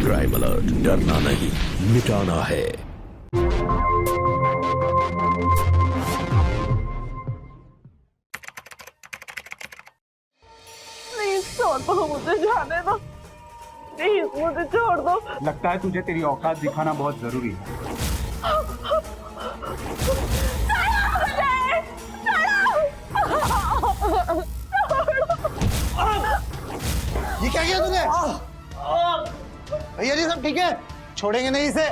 Crime alert, डरना नहीं मिटाना है। प्लीज छोड़ दो, मुझे जाने दो, प्लीज मुझे छोड़ दो। लगता है तुझे तेरी औकात दिखाना बहुत जरूरी है। ये क्या किया तूने? भैया जी सब ठीक है? छोड़ेंगे नहीं इसे।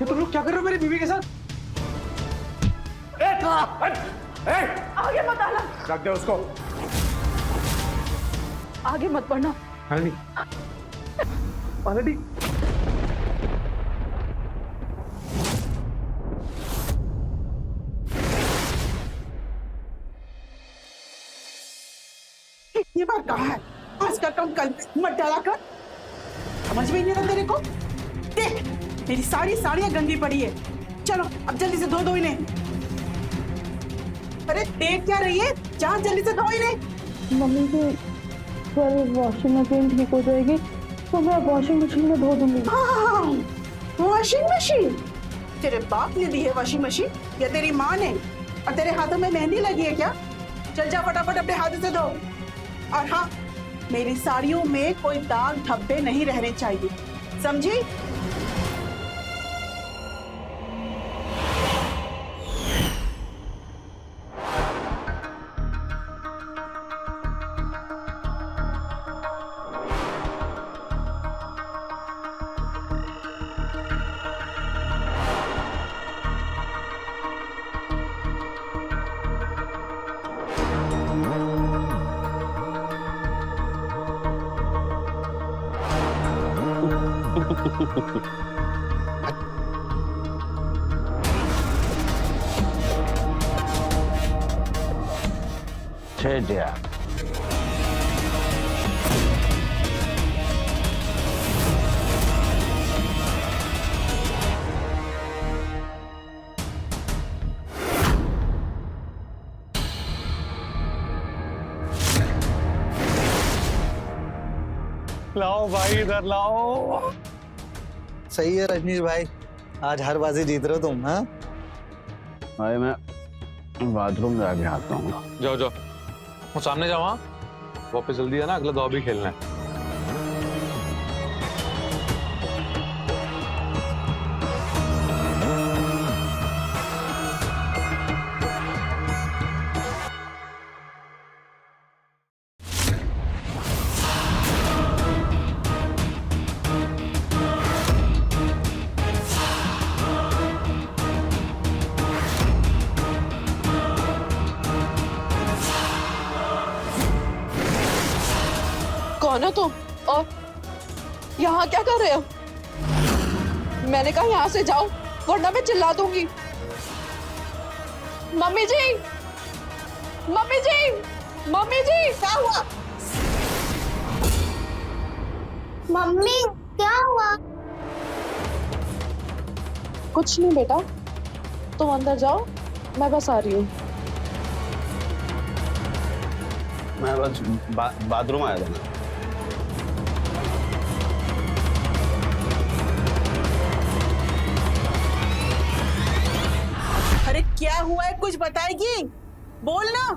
ये तुम लोग क्या कर रहे हो मेरी बीवी के साथ? आगे मत आना, रख दे उसको। आगे मत बढ़ना। आनंदी, आनंदी, ये बात कहा है, आज का काम कल मत डाला कर। समझ में नहीं आता तेरे को? देख मेरी साड़ियां गंदी पड़ी है, चलो अब जल्दी से धो दो इन्हें। अरे देख क्या रही है, जा जल्दी से धो इन्हें। मम्मी जी कल वॉशिंग मशीन ठीक हो जाएगी तो मैं वॉशिंग मशीन में धो दूंगी। हाँ, वॉशिंग मशीन? तेरे बाप ने दी है वॉशिंग मशीन या तेरी माँ ने? और तेरे हाथों में मेहंदी लगी है क्या? चल जा फटाफट अपने हाथों से धो। और हाँ, मेरी साड़ियों में कोई दाग धब्बे नहीं रहने चाहिए, समझी? लाओ भाई इधर लाओ। सही है रजनीश भाई, आज हर बाजी जीत रहे हो तुम। हाँ भाई मैं बाथरूम जाके आता हूँ। जाओ जाओ, वो सामने जाओ। हाँ वापस जल्दी है ना, अगला दौ भी खेलना है। कौन हो तुम और यहाँ क्या कर रहे हो? मैंने कहा यहाँ से जाओ वरना मैं चिल्ला दूंगी। मम्मी जी, मम्मी जी, मम्मी जी, क्या हुआ? मम्मी क्या हुआ? कुछ नहीं बेटा, तुम अंदर जाओ, मैं बस आ रही हूँ। मैं बस बाथरूम आया था ना। अरे क्या हुआ है, कुछ बताएगी? बोल ना।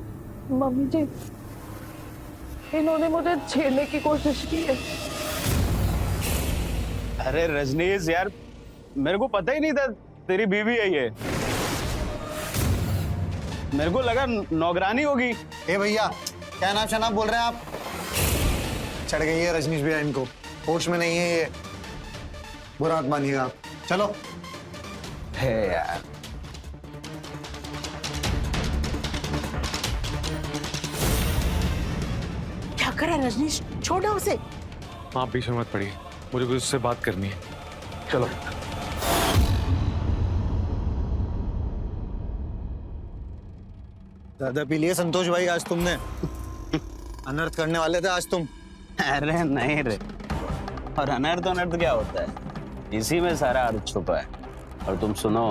मम्मी जी इन्होंने मुझे छेड़ने की कोशिश की है। अरे रजनीश यार, मेरे को पता ही नहीं था तेरी बीवी है ये। मेरे को लगा नौकरानी होगी। ए भैया, क्या नाम शनाब बोल रहे हैं आप? चढ़ गई है रजनीश भैया इनको, होश में नहीं है ये। बुरा मत मानिएगा आप, चलो। है यार, क्या करा रजनीश, छोड़ो उसे। आप पीछे मत पड़िए, मुझे कुछ उससे बात करनी है। चलो। ज्यादा पी लिए संतोष भाई आज तुमने। अनर्थ करने वाले थे आज तुम। अरे नहीं रे, और अनर्थ अनर्थ क्या होता है, इसी में सारा अर्थ छुपा है। और तुम सुनो,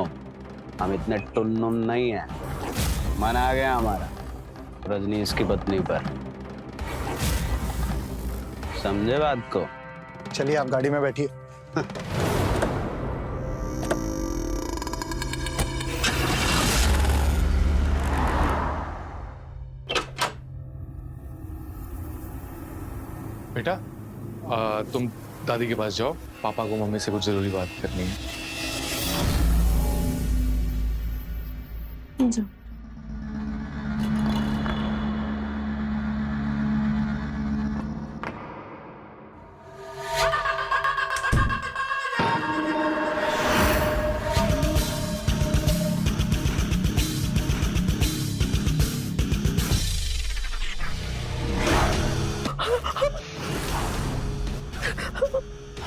हम इतने टुन्नुन नहीं है, मन आ गया हमारा, रजनीश की पत्नी पर। समझे बात को? चलिए आप गाड़ी में बैठिए। बेटा तुम दादी के पास जाओ, पापा को मम्मी से कुछ जरूरी बात करनी है। जाओ।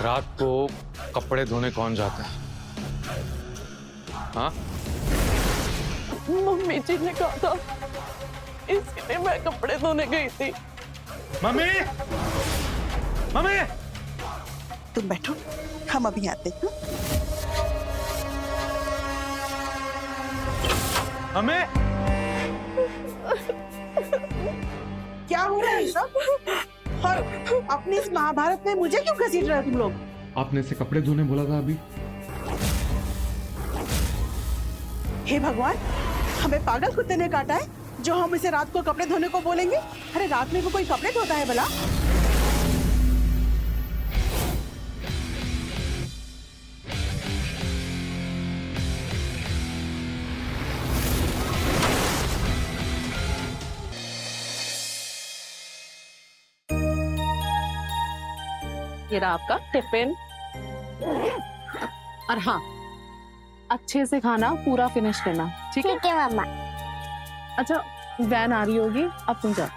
रात को कपड़े धोने कौन जाता है? हाँ, मम्मी जी ने कहा था, इसलिए मैं कपड़े धोने गई थी। मम्मी, मम्मी, तुम बैठो, हम अभी आते हैं। मम्मी, क्या हो रहा है सब? और अपनी इस महाभारत में मुझे क्यों घसीट रहे हो तुम लोग? आपने से कपड़े धोने बोला था अभी। हे भगवान, हमें पागल कुत्ते ने काटा है जो हम इसे रात को कपड़े धोने को बोलेंगे? अरे रात में को कोई कपड़े धोता है भला? ये रहा आपका टिफिन। और हाँ, अच्छे से खाना पूरा फिनिश करना, ठीक है? ठीक है मामा। अच्छा, वैन आ रही होगी, अब तुम जाओ।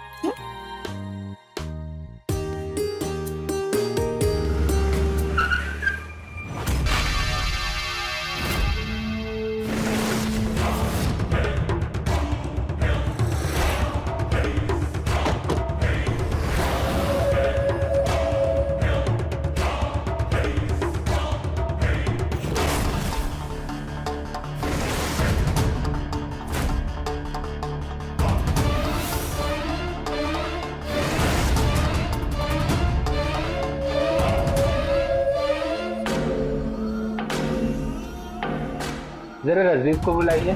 जरा रजनीश को बुलाइए।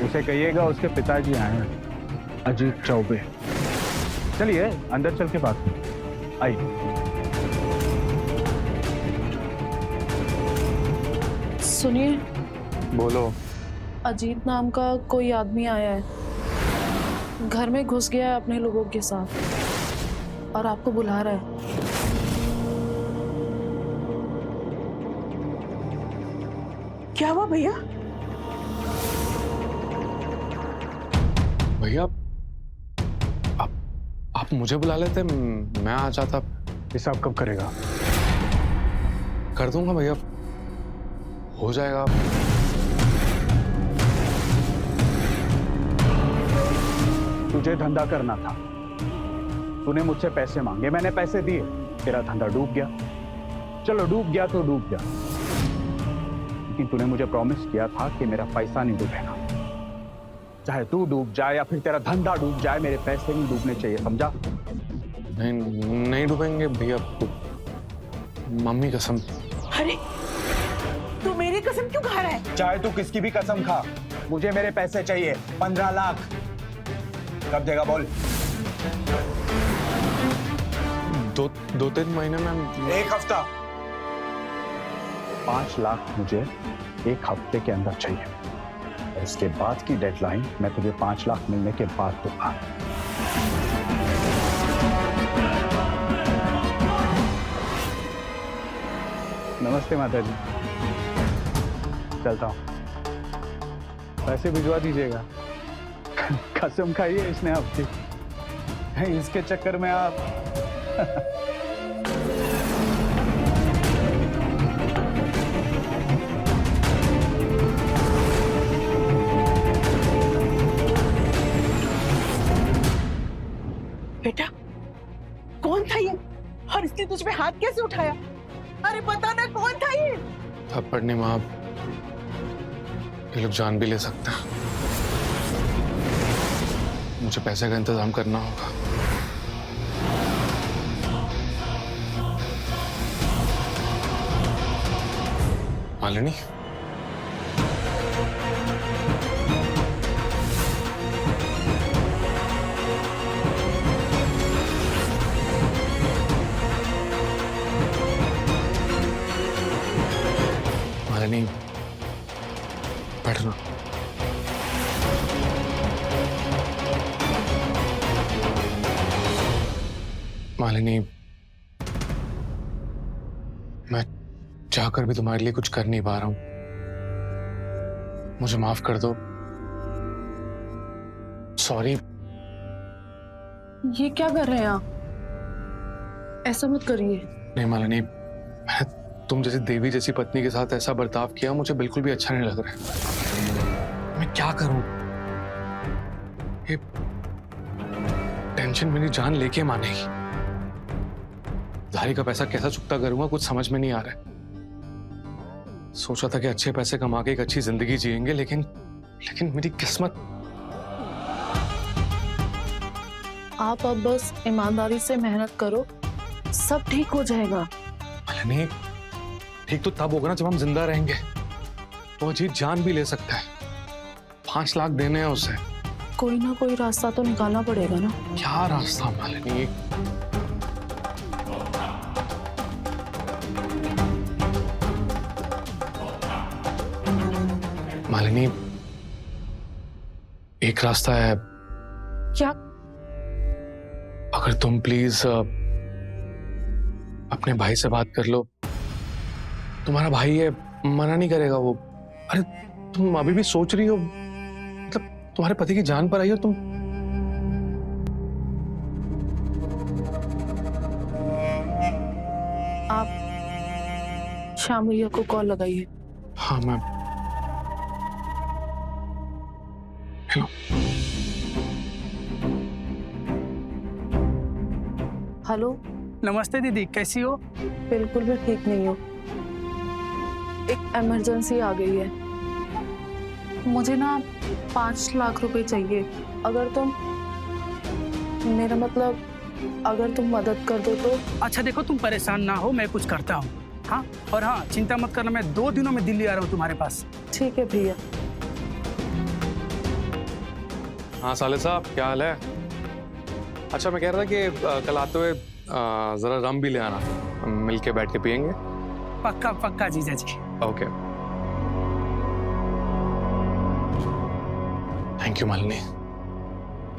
उसे कहिएगा उसके पिताजी आए हैं, अजीत चौबे। चलिए अंदर चल के बात करें। आइए। सुनिए, बोलो। अजीत नाम का कोई आदमी आया है, घर में घुस गया है अपने लोगों के साथ और आपको बुला रहा है। क्या हुआ भैया? भैया, आप मुझे बुला लेते, मैं आ जाता। ये सब कब करेगा? कर दूंगा भैया, हो जाएगा। तुझे धंधा करना था, तूने मुझसे पैसे मांगे, मैंने पैसे दिए, तेरा धंधा डूब गया। चलो डूब गया तो डूब गया, लेकिन तूने मुझे प्रॉमिस किया था कि मेरा पैसा नहीं डूबेगा। चाहे तू डूब जाए या फिर तेरा धंधा डूब जाए, मेरे पैसे नहीं डूबने चाहिए, समझा? नहीं डूबेंगे भैया, मम्मी कसम। अरे तू मेरी कसम क्यों खा रहा है? चाहे तू किसकी भी कसम खा, मुझे मेरे पैसे चाहिए, 15 लाख। कब देगा बोल? 2-3 महीने में। 1 हफ्ता। 5 लाख मुझे 1 हफ्ते के अंदर चाहिए, और इसके बाद की डेडलाइन मैं तुझे 5 लाख मिलने के बाद दूंगा। नमस्ते माता जी, चलता हूँ। पैसे भिजवा दीजिएगा। कसम खाई है इसने आपकी, इसके चक्कर में आप बेटा, कौन था ये और इसने तुझ पे हाथ कैसे उठाया? अरे पता ना कौन था ये। थप्पड़ नहीं माँ, ये लोग जान भी ले सकते हैं। मुझे पैसे का इंतजाम करना होगा। मालिनी, मालिनी बैठना। मालिनी, मैं चाहकर भी तुम्हारे लिए कुछ कर नहीं पा रहा हूं। मुझे माफ कर दो। सॉरी। ये क्या कर रहे हैं आप? ऐसा मत करिए। नहीं मालिनी, मैंने तुम जैसी देवी जैसी पत्नी के साथ ऐसा बर्ताव किया, मुझे बिल्कुल भी अच्छा नहीं लग रहा है। मैं क्या करूं? ये टेंशन मेरी जान लेके मानेगी। उधारी का पैसा कैसा चुकता करूंगा, कुछ समझ में नहीं आ रहा है। सोचा था कि अच्छे पैसे कमा के एक अच्छी जिंदगी जिएंगे, लेकिन मेरी किस्मत। आप अब बस ईमानदारी से मेहनत करो, सब ठीक हो जाएगा। नहीं, ठीक तो तब होगा ना जब हम जिंदा रहेंगे। वो अजीत जान भी ले सकता है। 5 लाख देने हैं उसे। कोई ना कोई रास्ता तो निकालना पड़ेगा ना। क्या रास्ता मालिनी? मालिनी, एक रास्ता है। क्या? अगर तुम प्लीज अपने भाई से बात कर लो। तुम्हारा भाई है, मना नहीं करेगा वो। अरे तुम अभी भी सोच रही हो, मतलब तुम्हारे पति की जान पर आई हो तुम। आप श्याम भैया को कॉल लगाइए। हाँ मैम। हेलो। हेलो। नमस्ते दीदी, कैसी हो? बिल्कुल भी ठीक नहीं हो। एक इमरजेंसी आ गई है। मुझे ना 5 लाख रुपए चाहिए। अगर तुम, मेरा मतलब अगर तुम मदद कर दो तो। अच्छा देखो, तुम परेशान ना हो, मैं कुछ करता हूँ। हाँ, और हाँ, चिंता मत करना, मैं 2 दिनों में दिल्ली आ रहा हूँ तुम्हारे पास। ठीक है भैया। हाँ साले साहब, क्या हाल है? अच्छा मैं कह रहा था कि कल आते हुए जरा रम भी ले आना, मिलके बैठ के पियेंगे। पक्का पक्का जीजा जी। Okay. Thank you Malini,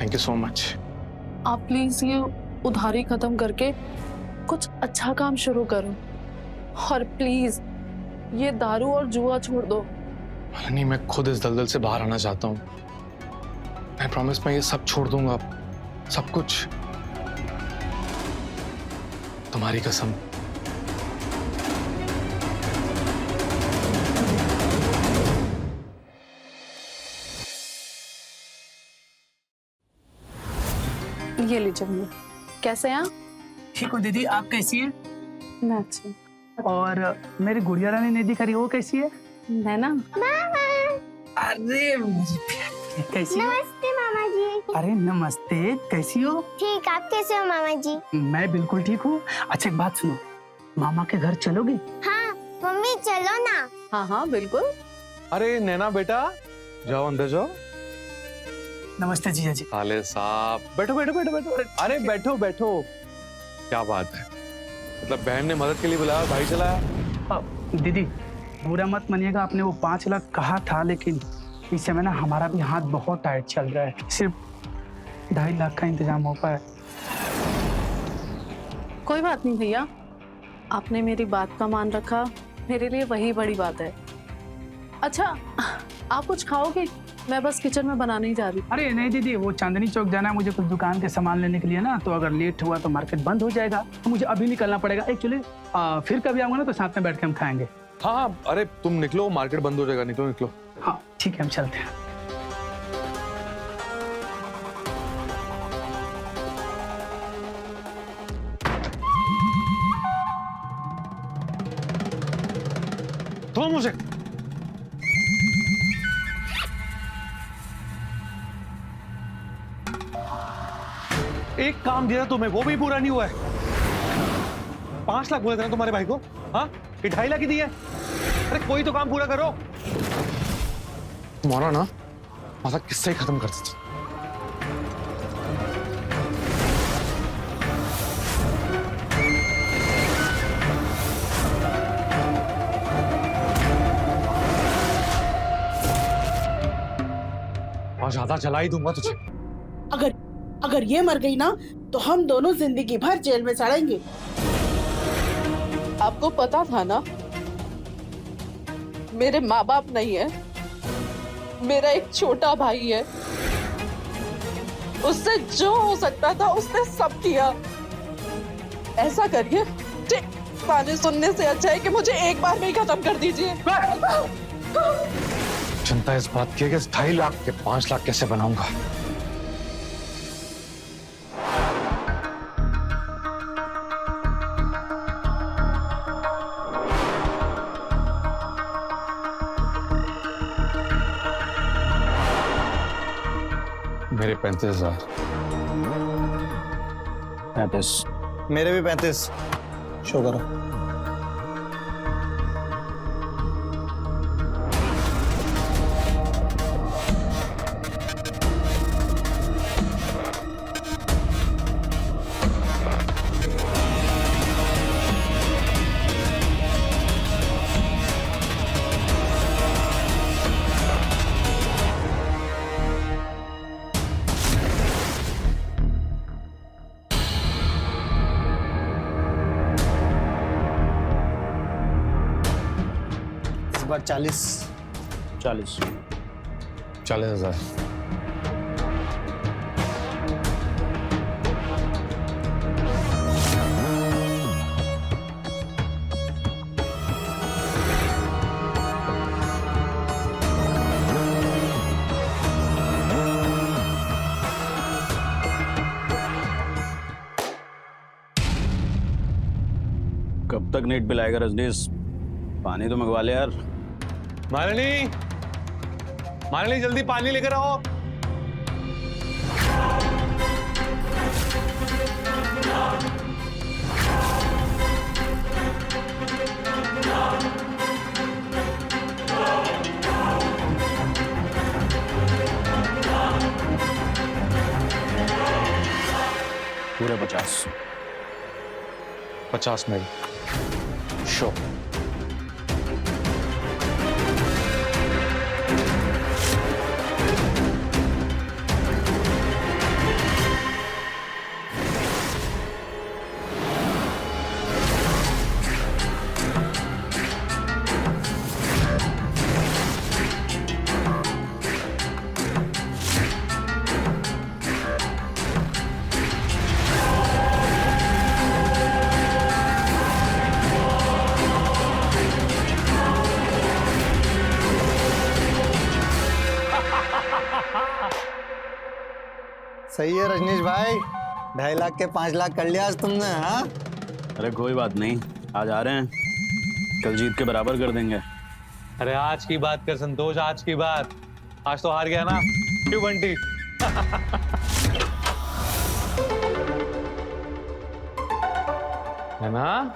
thank you so much. आप प्लीज ये उधारी खत्म करके कुछ अच्छा काम शुरू करो, और प्लीज ये दारू और जुआ छोड़ दो। मालिनी, मैं खुद इस दलदल से बाहर आना चाहता हूँ। मैं प्रॉमिस, मैं ये सब छोड़ दूंगा, सब कुछ। तुम्हारी कसम। ये लीजिए भैया। कैसे हैं आप? ठीक हो दीदी, आप कैसी हैं? मैं अच्छी। और मेरी गुड़िया रानी ने दिखा रही, वो कैसी है? मैं ना, अरे मेरी प्यारी, कैसी हो? नमस्ते मामा जी। अरे नमस्ते, कैसी हो? ठीक, आप कैसे हो मामा जी? मैं बिल्कुल ठीक हूँ। अच्छा एक बात सुनो, मामा के घर चलोगे? हाँ मम्मी चलो ना। हाँ हाँ बिल्कुल। अरे नैना बेटा, जाओ अंदर जाओ। नमस्ते जीजा जी। साले साहब, बैठो बैठो बैठो बैठो। अरे बैठो बैठो। क्या बात है, मतलब बहन ने मदद के लिए बुलाया, भाई चलाया। दीदी बुरा मत मानिएगा, आपने वो 5 लाख कहा था, लेकिन इस समय ना हमारा भी हाथ बहुत टाइट चल रहा है। सिर्फ 2.5 लाख का इंतजाम हो पाया। कोई बात नहीं भैया, आपने मेरी बात का मान रखा, मेरे लिए वही बड़ी बात है। अच्छा आप कुछ खाओगे? मैं बस किचन में बनाने ही जा रही। अरे नहीं दीदी, वो चांदनी चौक जाना है मुझे कुछ दुकान के सामान लेने के लिए ना, तो अगर लेट हुआ तो मार्केट बंद हो जाएगा, तो मुझे अभी निकलना पड़ेगा। एक्चुअली फिर कभी आऊंगा ना तो साथ में बैठ के हम खाएंगे। हाँ हाँ, अरे तुम निकलो, मार्केट बंद हो जाएगा, निकलो निकलो। हाँ ठीक है, हम चलते हैं। तो मुझे एक काम दिया तुम्हें, वो भी पूरा नहीं हुआ है। 5 लाख बोले थे ना तुम्हारे भाई को, हाँ? ये 2.5 लाख ही दिए। अरे कोई तो काम पूरा करो। तुम्हारा ना माता किस्सा ही खत्म कर देती। और ज्यादा जला ही दूंगा तुझे। अगर ये मर गई ना तो हम दोनों जिंदगी भर जेल में सड़ेंगे। आपको पता था ना मेरे माँ बाप नहीं है, मेरा एक छोटा भाई है, उससे जो हो सकता था उसने सब किया। ऐसा करिए, ताने सुनने से अच्छा है कि मुझे एक बार में ही खत्म कर दीजिए। चिंता इस बात की है कि इस 2.5 लाख के 5 लाख कैसे बनाऊंगा। मेरे 35,000। 35। मेरे भी 35। शो करो। बार 40। 40,000। कब तक नेट बिल आएगा रजनीश? पानी तो मंगवा ले यार। मालिनी, मालिनी जल्दी पानी लेकर आओ। पूरे 50। 50 में शो। सही है रजनीश भाई, 2.5 लाख के 5 लाख कर लिया आज तुमने। हाँ अरे कोई बात नहीं, आज आ रहे हैं, कल जीत के बराबर कर देंगे। अरे आज की बात कर संतोष, आज की बात। आज तो हार गया ना, क्यों बंटी? है ना?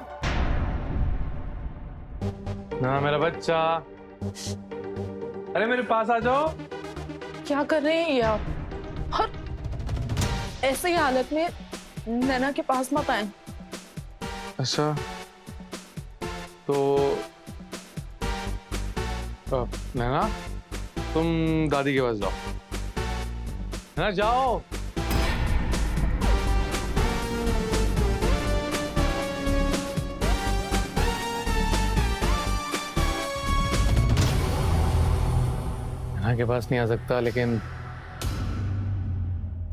ना मेरा बच्चा, अरे मेरे पास आ जाओ। क्या कर रहे हैं ये आप? और ऐसे ही हालत में नैना के पास मत आए। अच्छा तो नैना तुम दादी के पास जाओ। नैना जाओ। नैना के पास नहीं आ सकता, लेकिन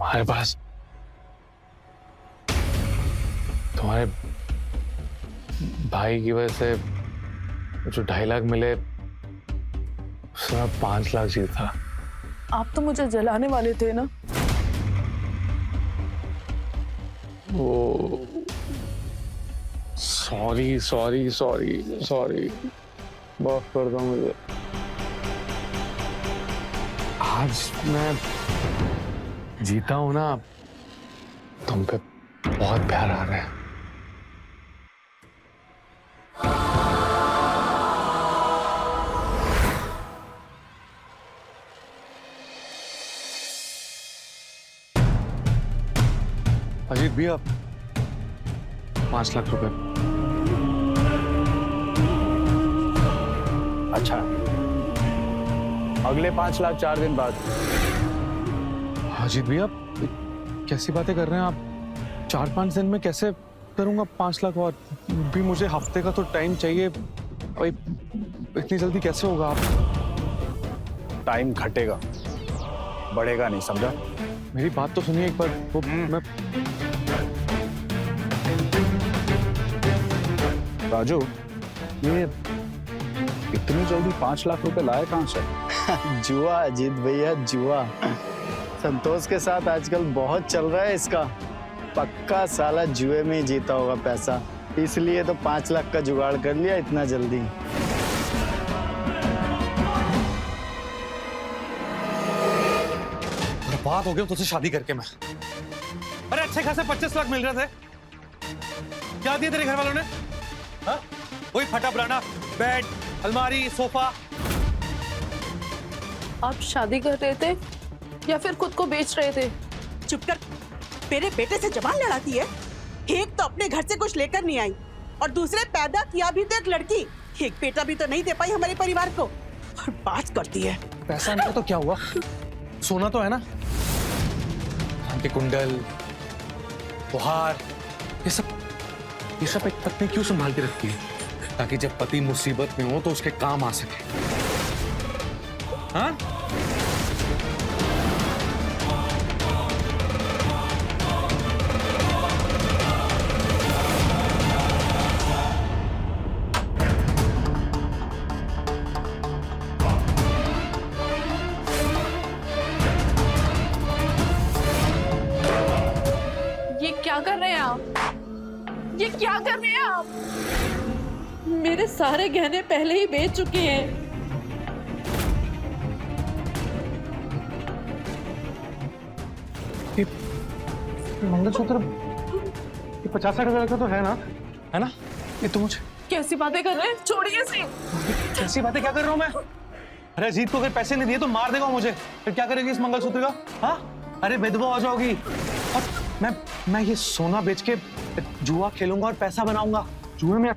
हमारे पास तुम्हारे भाई की वजह से जो 2.5 लाख मिले उसमें 5 लाख जीता। आप तो मुझे जलाने वाले थे ना। वो सॉरी सॉरी सॉरी सॉरी, माफ कर दो मुझे। आज मैं जीता हूं ना, तुम पे बहुत प्यार आ रहा है। अजीत भैया 5 लाख रुपए। अच्छा, अगले 5 लाख 4 दिन बाद। अजीत भैया कैसी बातें कर रहे हैं आप? 4-5 दिन में कैसे करूंगा 5 लाख? और भी मुझे हफ्ते का तो टाइम चाहिए भाई, इतनी जल्दी कैसे होगा? आप टाइम घटेगा, बढ़ेगा नहीं, समझा? मेरी बात तो सुनिए एक बार। वो मैं राजू, ये इतनी जल्दी 5 लाख रुपए लाए कहां से? जुआ अजीत भैया, जुआ। संतोष के साथ आजकल बहुत चल रहा है इसका। पक्का साला जुए में ही जीता होगा पैसा, इसलिए तो 5 लाख का जुगाड़ कर लिया इतना जल्दी। बर्बाद हो गया तुझसे शादी करके मैं। अरे अच्छे खासे 25 लाख मिल रहे थे, क्या दिया तेरे घर वालों ने? हाँ? वही फटा पुराना बेड, अलमारी, सोफा। आप शादी कर रहे थे या फिर खुद को बेच रहे थे? चुप कर, मेरे बेटे से जबान लड़ाती है। एक तो अपने घर से कुछ लेकर नहीं आई और दूसरे पैदा किया भी तो एक लड़की, एक बेटा भी तो नहीं दे पाई हमारे परिवार को, और बात करती है। पैसा नहीं तो क्या हुआ? सोना तो है ना? के कुंडल, उपहार, ये सब एक पत्नी क्यों संभाल के रखती है? ताकि जब पति मुसीबत में हो तो उसके काम आ सके। हाँ? ये क्या कर रहे हैं आप? ये क्या कर रहे हैं आप? मेरे सारे गहने पहले ही बेच चुके हैं। ये मंगलसूत्र, ये 50 लाख रुपए का तो है ना? है ना? ये तो मुझे कैसी बातें कर रहे हैं? छोड़िए इसे। कैसी बातें क्या कर रहा हूँ मैं? अरे अजीत को अगर पैसे नहीं दिए तो मार देगा मुझे, फिर क्या करेगी इस मंगलसूत्र का? हाँ? अरे विधवा हो जाओगी। और मैं ये सोना बेच के जुआ खेलूंगा और पैसा बनाऊंगा। जुए में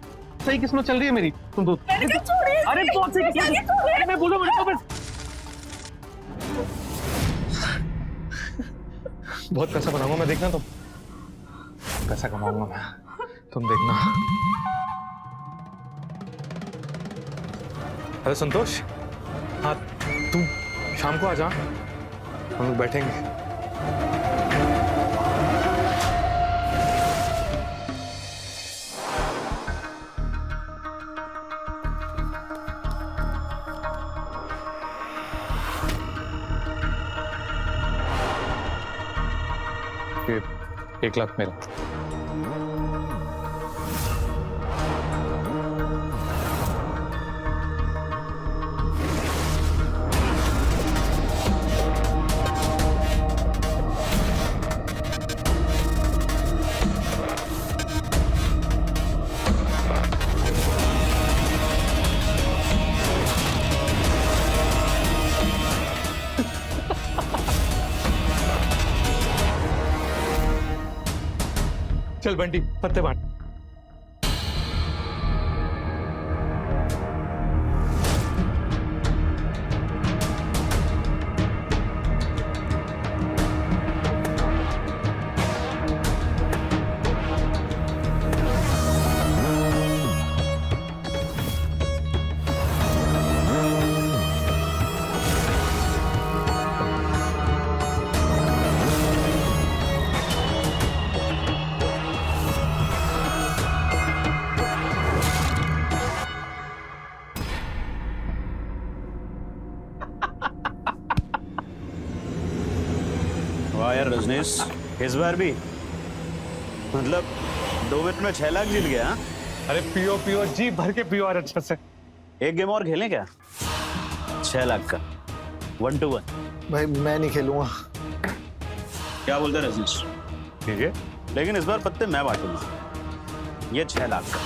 सही किस्मत चल रही है मेरी। तुम तो अरे बहुत सही किस्मत। अरे मैं बोलूं तो बस बहुत पैसा बनाऊंगा मैं, देखना तुम। पैसा कमाऊंगा मैं, तुम देखना। अरे संतोष, हाँ तुम शाम को आ जा, हम लोग बैठेंगे। ये 1 लाख मेरा। चल बंटी, पत्ते बांट। वाह यार रजनीश, इस बार भी मतलब 2 मिनट में 6 लाख जीत गया। हाँ? अरे पियो पियो जी भर के पियो और अच्छे से। एक गेम और खेलें क्या? 6 लाख का 1 to 1। भाई मैं नहीं खेलूंगा। क्या बोलते हैं रजनीश? ठीक है, लेकिन इस बार पत्ते मैं बांटूंगा। ये 6 लाख का।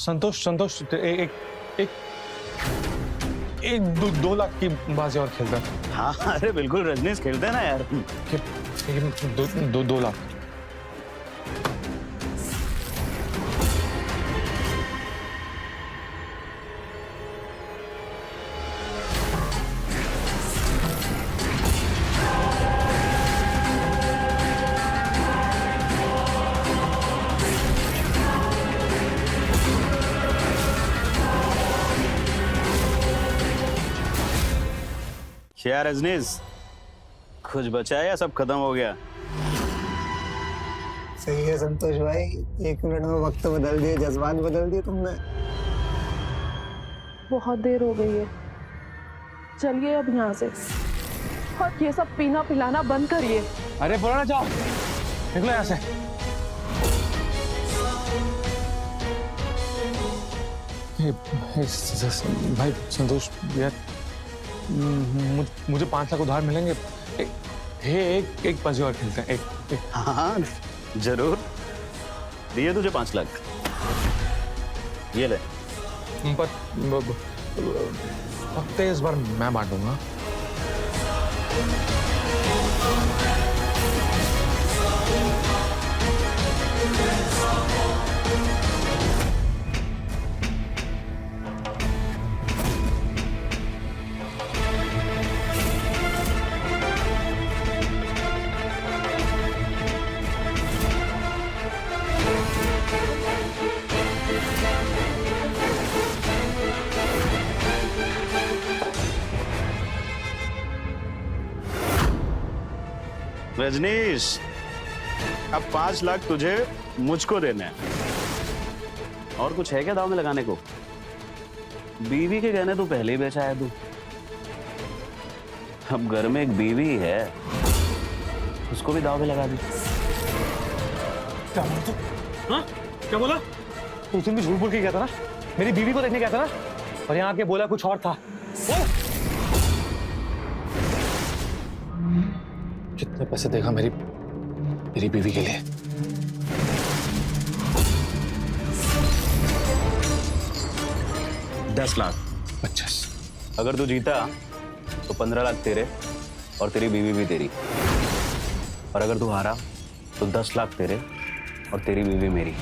संतोष संतोष एक एक एक 2 लाख की बाजी और खेलता है। हाँ अरे बिल्कुल रजनीश, खेलते हैं ना यार। दो लाख। क्या रजनीश, कुछ बचा है या सब खत्म हो गया? सही है संतोष भाई, 1 मिनट में वक्त बदल दिए, जज्बात बदल दिए तुमने। बहुत देर हो गई है, चलिए अब यहाँ से, और ये सब पीना पिलाना बंद करिए। अरे बोलो ना, जाओ निकलो यहाँ से। भाई संतोष यार, मुझे 5 लाख उधार मिलेंगे। एक बाजी और खेलते हैं। एक। हाँ जरूर, दिए तुझे 5 लाख, ये ले। पर पत्ते इस बार मैं बांटूंगा। रजनीश, अब 5 लाख तुझे मुझको देने हैं। और कुछ है क्या दाव में लगाने को? बीवी के गहने तो पहले ही बेचा है तू, अब घर में एक बीवी है, उसको भी दाव में लगा दी। क्या बोला तू? हाँ क्या बोला? उस दिन भी झूठ बोल के गया था ना, मेरी बीवी को देखने गया था ना, और यहाँ आके बोला कुछ और था। कितने पैसे देगा मेरी बीवी के लिए? $10 लाख। 50। अगर तू जीता तो 15 लाख तेरे और तेरी बीवी भी तेरी, और अगर तू हारा तो 10 लाख तेरे और तेरी बीवी मेरी,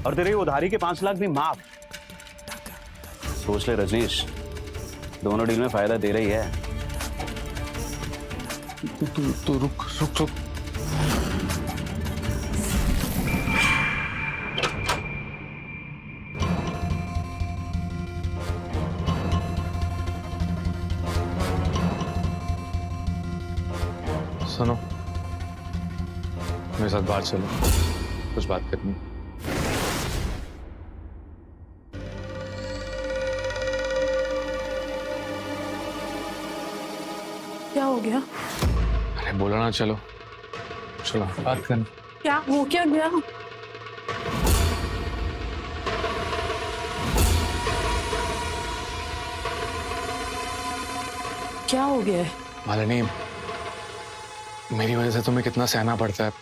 और तेरी उधारी के 5 लाख भी माफ। सोच ले रजनीश, दोनों डील में फायदा दे रही है। तू रुक। सुनो, मेरे साथ बाहर चलो, कुछ बात करनी। क्या हो गया? अरे बोलो ना, चलो बात करनी। क्या हो क्या गया? क्या हो गया है? मालिनी, मेरी वजह से तुम्हें कितना सहना पड़ता है,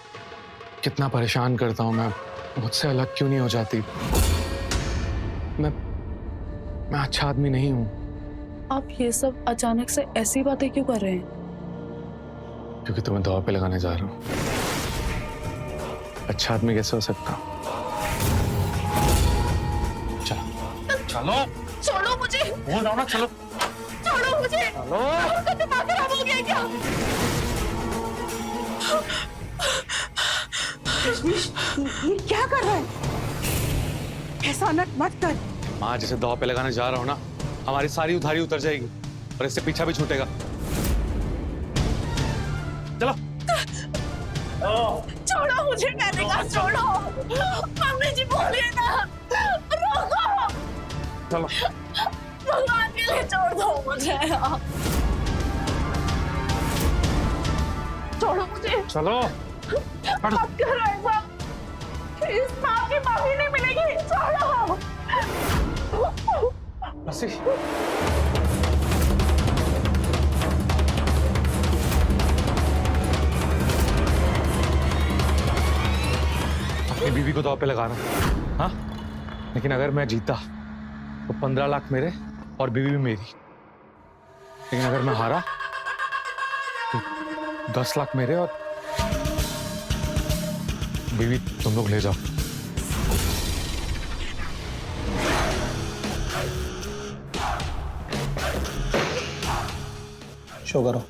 कितना परेशान करता हूं मैं। मुझसे अलग क्यों नहीं हो जाती? मैं अच्छा आदमी नहीं हूं। आप ये सब अचानक से ऐसी बातें क्यों कर रहे हैं? क्योंकि तुम्हें दाव पे लगाने जा रहा हूं। अच्छा आदमी कैसे हो सकता? चलो छोड़ो मुझे, बोल रहा हूं ना, चलो छोड़ो मुझे। चलो। आपका दिमाग खराब हो गया है क्या? ये क्या कर रहा है? ऐसा नट मत कर। माँ, जैसे दाव पे लगाने जा रहा हूं ना, हमारी सारी उधारी उतर जाएगी और इससे पीछा भी छूटेगा। चलो। छोड़ो मुझे, मैंने कहा छोड़ो। मम्मी जी बोलिए ना, रोको। चलो भगवान के लिए छोड़ दो मुझे। छोड़ो मुझे। चलो मत करो ऐसा, इस बात की माफी नहीं मिलेगी। छोड़ो। रस्सी। अपनी बीवी को दांव पे लगाना, हाँ? लेकिन अगर मैं जीता तो 15 लाख मेरे और बीवी भी मेरी। लेकिन अगर मैं हारा तो 10 लाख मेरे और बीवी तुम लोग ले जाओ। शो करो।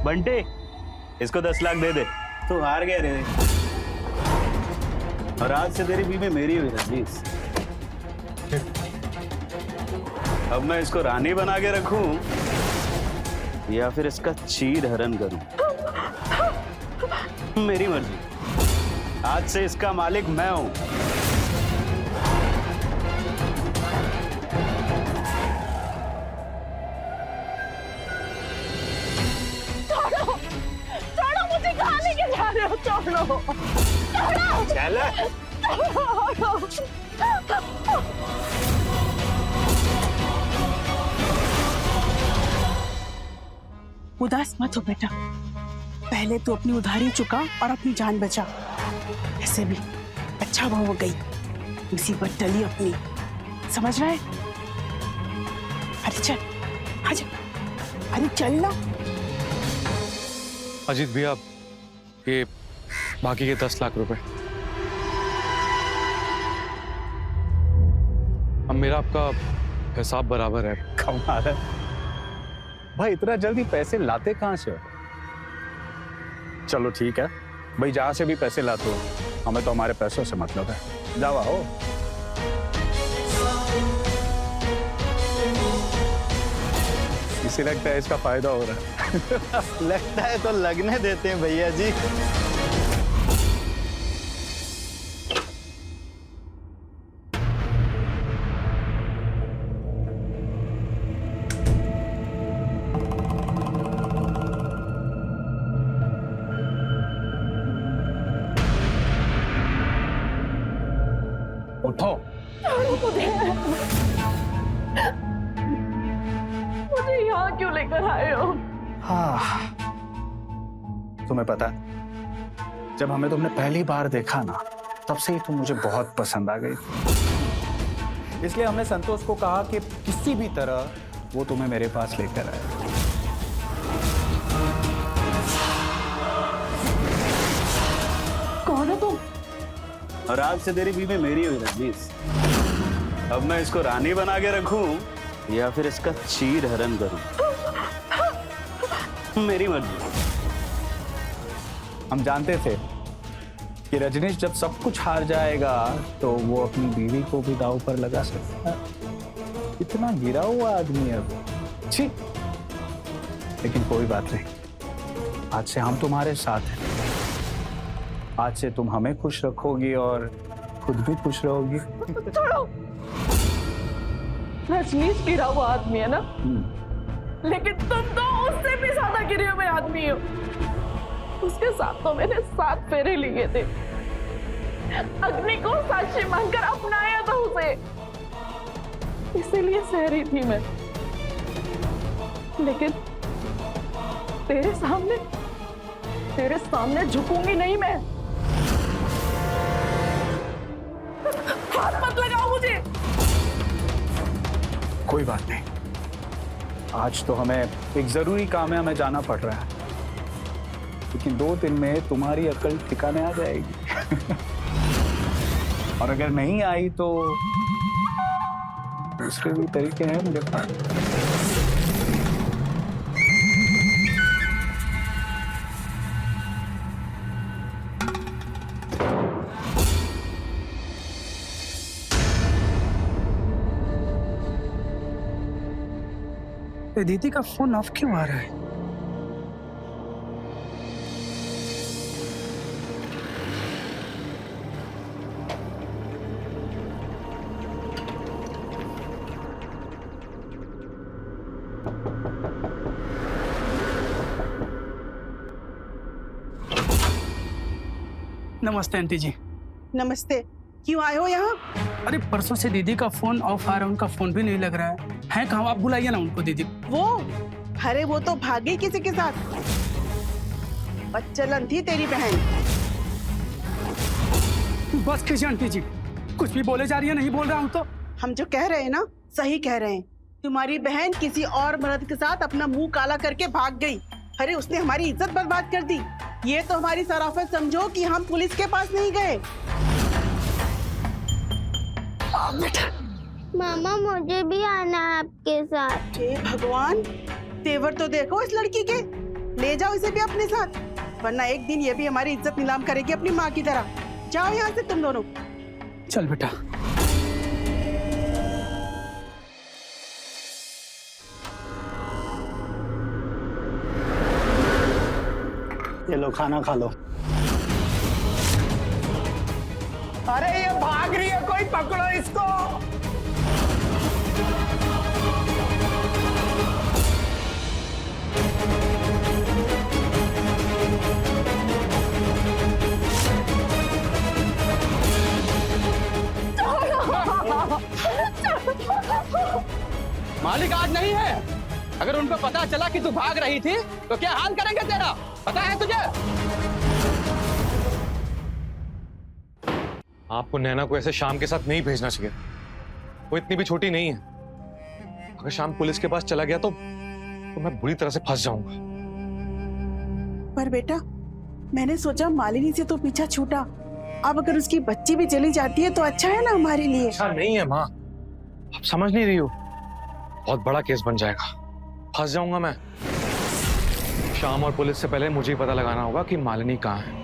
बंटे, इसको 10 लाख दे दे। तू हार गया रे, और आज से तेरी बीवी मेरी हुई रजनीश। अब मैं इसको रानी बना के रखूं या फिर इसका चीर हरण करूं, मेरी मर्जी। आज से इसका मालिक मैं हूं। छोड़ो मुझे, कहाँ लेके जा रहे हो? छोड़ो, छोड़ो। चल। उदास मत हो बेटा, पहले तू अपनी उधारी चुका और अपनी जान बचा। ऐसे भी अच्छा भाव हो गई, मुसीबत टली अपनी, समझ रहा है? अरे चल, आजा, अरे चल ना। अजीत भैया, ये बाकी के 10 लाख रुपए अब मेरा आपका हिसाब बराबर है। कमाल है भाई, इतना जल्दी पैसे लाते कहां से हो? चलो ठीक है भाई, जहां से भी पैसे लाते हो, हमें तो हमारे पैसों से मतलब है। जावा हो। इसे लगता है इसका फायदा हो रहा है। लगता है तो लगने देते हैं भैया जी। उठो। मुझे यहाँ क्यों लेकर आए हो? हाँ, तुम्हें पता है, जब हमें तुमने पहली बार देखा ना, तब से ही तुम मुझे बहुत पसंद आ गई। इसलिए हमने संतोष को कहा कि किसी भी तरह वो तुम्हें मेरे पास लेकर आए। कौन हो तुम? और आज से तेरी बीवी मेरी हुई रजनीश। अब मैं इसको रानी बना के रखूं या फिर इसका चीर हरण करूं, मेरी मर्जी। हम जानते थे कि रजनीश जब सब कुछ हार जाएगा तो वो अपनी बीवी को भी दांव पर लगा सकता है। इतना गिरा हुआ आदमी है वो, छी। लेकिन कोई बात नहीं, आज से हम तुम्हारे साथ हैं। आज से तुम हमें खुश रखोगी और खुद भी खुश रहोगी। छोड़ो। रजनीश गिरा हुआ आदमी है ना, लेकिन तुम तो उससे भी ज्यादा गिरे हुए आदमी हो। उसके साथ तो मैंने 7 फेरे लिए थे, अग्नि को साक्षी मानकर अपनाया था उसे, इसीलिए सह रही थी मैं। लेकिन तेरे सामने झुकूंगी नहीं मैं। हाथ मत लगाओ मुझे। कोई बात नहीं, आज तो हमें एक जरूरी काम है, हमें जाना पड़ रहा है, लेकिन 2 दिन में तुम्हारी अकल ठिकाने आ जाएगी। और अगर नहीं आई तो दूसरे भी तरीके हैं मेरे पास। दीदी का फोन ऑफ क्यों आ रहा है? नमस्ते आंटी जी। नमस्ते। क्यों आए हो यहाँ? अरे परसों से दीदी का फोन ऑफ आ रहा है, उनका फोन भी नहीं लग रहा है कहाँ? आप बुलाइए ना उनको दीदी। वो अरे वो तो भागी किसी के साथ। बच्चलन थी तेरी बहन। बस कीजिए आंटी जी, कुछ भी बोले जा रही है, नहीं बोल रहा हूँ तो। हम जो कह रहे हैं ना सही कह रहे हैं। तुम्हारी बहन किसी और मर्द के साथ अपना मुंह काला करके भाग गई। अरे उसने हमारी इज्जत बर्बाद कर दी। ये तो हमारी सराफत समझो कि हम पुलिस के पास नहीं गए। मामा मुझे भी आना है आपके साथ। हे भगवान, तेवर तो देखो इस लड़की के। ले जाओ इसे भी अपने साथ, वरना एक दिन ये भी हमारी इज्जत नीलाम करेगी अपनी माँ की तरह। जाओ यहाँ से तुम दोनों। चल बेटा। ये लो खाना खा लो। अरे ये भाग रही है, कोई पकड़ो इसको। मालिक आज नहीं है। अगर उनको पता चला कि तू भाग रही थी तो क्या हाल करेंगे तेरा, पता है तुझे? आपको नैना को ऐसे शाम के साथ नहीं भेजना चाहिए, वो इतनी भी छोटी नहीं है। अगर शाम पुलिस के पास चला गया तो मैं बुरी तरह से फंस जाऊंगा। पर बेटा, मैंने सोचा मालिनी से तो पीछा छूटा, अब अगर उसकी बच्ची भी चली जाती है तो अच्छा है ना हमारे लिए। अच्छा नहीं है माँ, आप समझ नहीं रही हो, बहुत बड़ा केस बन जाएगा, फंस जाऊंगा मैं। शाम और पुलिस से पहले मुझे ही पता लगाना होगा कि मालिनी कहाँ है।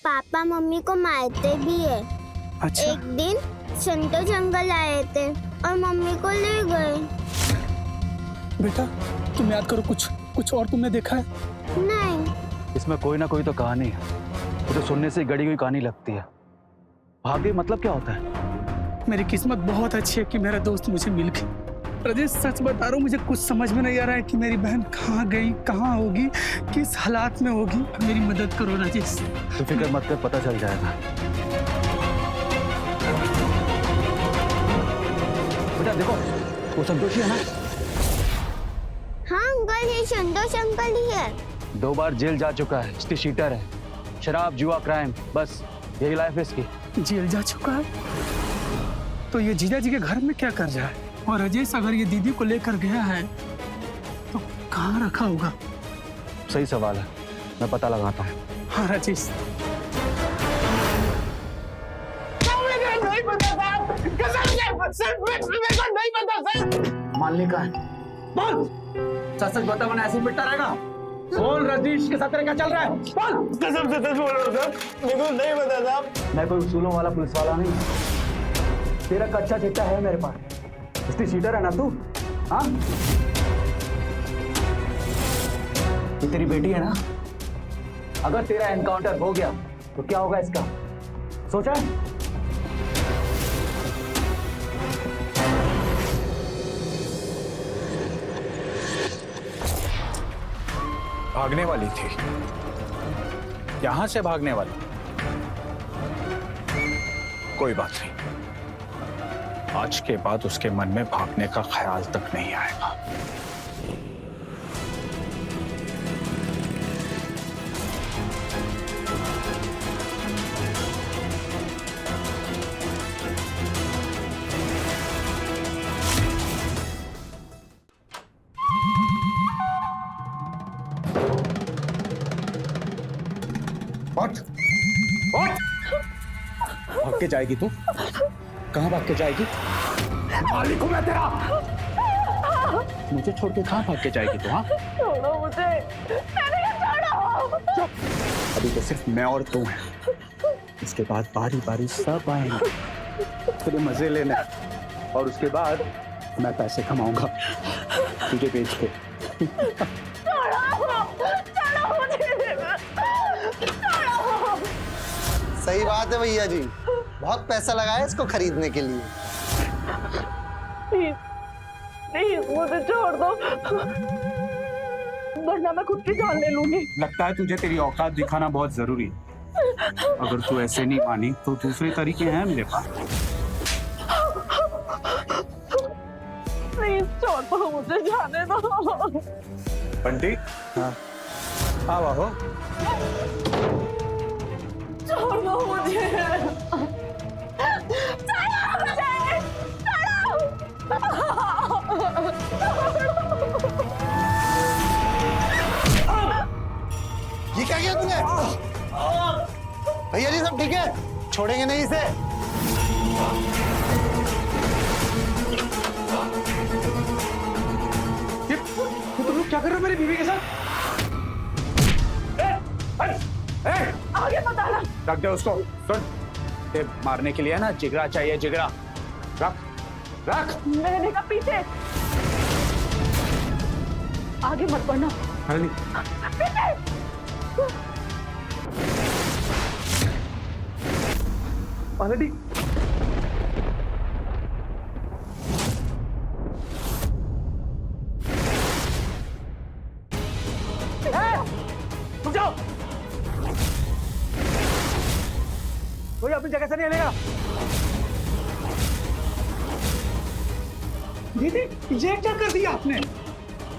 पापा मम्मी को मारते भी है। अच्छा। एक दिन संतो जंगल आए थे और मम्मी को ले गए। बेटा तुम याद करो, कुछ और तुमने देखा है? नहीं। इसमें कोई ना कोई तो कहानी है, मुझे सुनने से गड़ी हुई कहानी लगती है। भागी मतलब क्या होता है? मेरी किस्मत बहुत अच्छी है कि मेरा दोस्त मुझे मिल गया। राजेश सच बता रहा हूँ, मुझे कुछ समझ में नहीं आ रहा है कि मेरी बहन कहाँ गई, कहाँ होगी, किस हालात में होगी। मेरी मदद करो राजेश। तो फिक्र मत कर, पता चल जाएगा। बेटा देखो, वो संतोषी है ना? हाँ अंकल, ये संतोष अंकल ही है। 2 बार जेल जा चुका है, इसकी शीटर है, शराब जुआ क्राइम, बस यही लाइफ है इसकी। जेल जा चुका है तो ये जीजा जी के घर में क्या कर रहा है? और राजेश अगर ये दीदी को लेकर गया है तो कहाँ रखा होगा? सही सवाल है, मैं पता लगाता हूँ। हाँ राजेश। नहीं पता साहब, कसम से मेरे को नहीं पता सर। मालनी का है, बोल सच सच बता, वरना ऐसे पिटता रहेगा। बोल रजनीश के साथ तेरा क्या चल रहा है? बोल। कसम से सच बोल रहा हूं सर, मेरे को नहीं पता साहब। मैं कोई उसूलों वाला पुलिस वाला नहीं, तेरा कच्चा चिट्टा है मेरे पास। इसकी शीटर है ना तू? हाँ ये तेरी बेटी है ना? अगर तेरा एनकाउंटर हो गया तो क्या होगा इसका, सोचा है? भागने वाली थी, यहां से भागने वाली। कोई बात नहीं, आज के बाद उसके मन में भागने का ख्याल तक नहीं आएगा। What? What? भाग के जाएगी तू? कहाँ भाग के जाएगी? मालिक हूं मैं तेरा। मुझे छोड़ के कहाँ भाग के जाएगी तू? हाँ? छोड़ो मुझे, मैंने कहा छोड़ो। चुप। अभी तो सिर्फ मैं और तू हैं। इसके बाद बारी बारी सब आएंगे, तेरे मजे लेने, और उसके बाद मैं पैसे कमाऊंगा तुझे बेच के। सही बात है भैया जी, बहुत पैसा लगाया इसको खरीदने के लिए। प्लीज प्लीज मुझे छोड़ दो, वरना मैं खुद की जान ले लूंगी। लगता है तुझे तेरी औकात दिखाना बहुत जरूरी है। अगर तू ऐसे नहीं मानी तो दूसरे तरीके हैं मेरे पास। प्लीज छोड़ दो, मुझे जाने दो। बंटी, हाँ आओ आओ। छोड़ दो मुझे, ये क्या किया तूने? भैया जी सब ठीक है? छोड़ेंगे नहीं इसे। ये तुम लोग क्या कर रहे हो मेरी बीवी के साथ? आगे मत आना। रख दे उसको। सुन, ये मारने के लिए है ना जिगरा चाहिए, जिगरा। रख रख। मैंने कहा पीछे, आगे मत बढ़ना। अरे नहीं। पीछे। ऑलरेडी जाओ, कोई अपनी जगह से नहीं हिलेगा। दीदी ये क्या कर दिया आपने?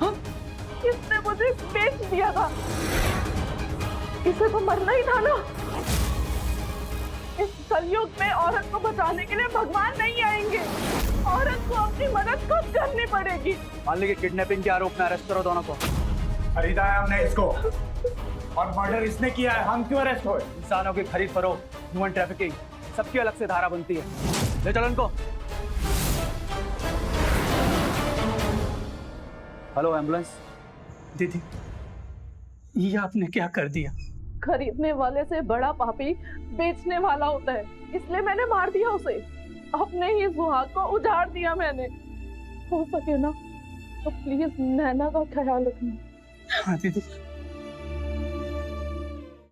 हाँ? इसने मुझे बेच दिया था, इसे तो मरना ही था ना। इस कलयुग में औरत को बचाने के लिए भगवान नहीं आएंगे, औरत को अपनी मदद खुद करनी पड़ेगी। मान लीजिए किडनैपिंग के आरोप में अरेस्ट करो दोनों को। खरीदा है हमने इसको और मर्डर इसने किया है, हम क्यों अरेस्ट होए? इंसानों की खरीद फरोख्त, ह्यूमन ट्रैफिकिंग, सबकी अलग से धारा बनती है। ले चलो इनको। Hello ambulance. दीदी ये आपने क्या कर दिया? खरीदने वाले से बड़ा पापी बेचने वाला होता है, इसलिए मैंने मार दिया उसे। अपने ही सुहाग को उजाड़ दिया मैंने। हो सके ना तो प्लीज नैना का ख्याल रखना। हाँ दीदी